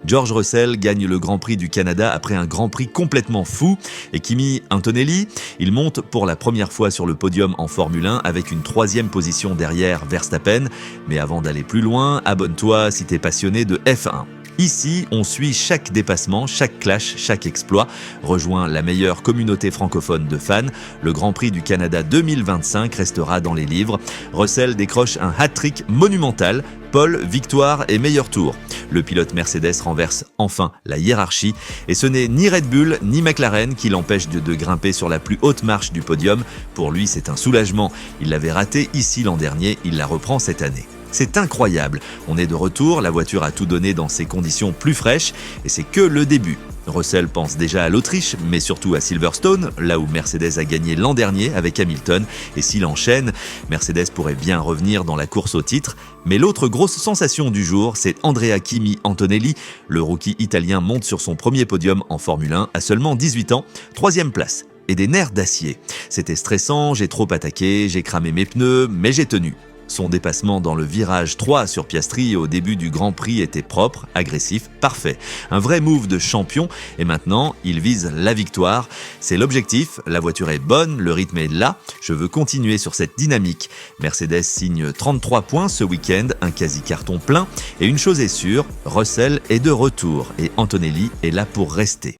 George Russell gagne le Grand Prix du Canada après un Grand Prix complètement fou. Et Kimi Antonelli, il monte pour la première fois sur le podium en Formule 1 avec une 3e position derrière Verstappen. Mais avant d'aller plus loin, abonne-toi si t'es passionné de F1. Ici, on suit chaque dépassement, chaque clash, chaque exploit. Rejoint la meilleure communauté francophone de fans. Le Grand Prix du Canada 2025 restera dans les livres. Russell décroche un hat-trick monumental. Pole, victoire et meilleur tour. Le pilote Mercedes renverse enfin la hiérarchie. Et ce n'est ni Red Bull ni McLaren qui l'empêchent de grimper sur la plus haute marche du podium. Pour lui, c'est un soulagement. Il l'avait raté ici l'an dernier, il la reprend cette année. C'est incroyable, on est de retour, la voiture a tout donné dans ses conditions plus fraîches et c'est que le début. Russell pense déjà à l'Autriche, mais surtout à Silverstone, là où Mercedes a gagné l'an dernier avec Hamilton. Et s'il enchaîne, Mercedes pourrait bien revenir dans la course au titre. Mais l'autre grosse sensation du jour, c'est Andrea Kimi Antonelli. Le rookie italien monte sur son premier podium en Formule 1 à seulement 18 ans, 3e place. Et des nerfs d'acier. C'était stressant, j'ai trop attaqué, j'ai cramé mes pneus, mais j'ai tenu. Son dépassement dans le virage 3 sur Piastri au début du Grand Prix était propre, agressif, parfait. Un vrai move de champion et maintenant, il vise la victoire. C'est l'objectif, la voiture est bonne, le rythme est là. Je veux continuer sur cette dynamique. Mercedes signe 33 points ce week-end, un quasi-carton plein. Et une chose est sûre, Russell est de retour et Antonelli est là pour rester.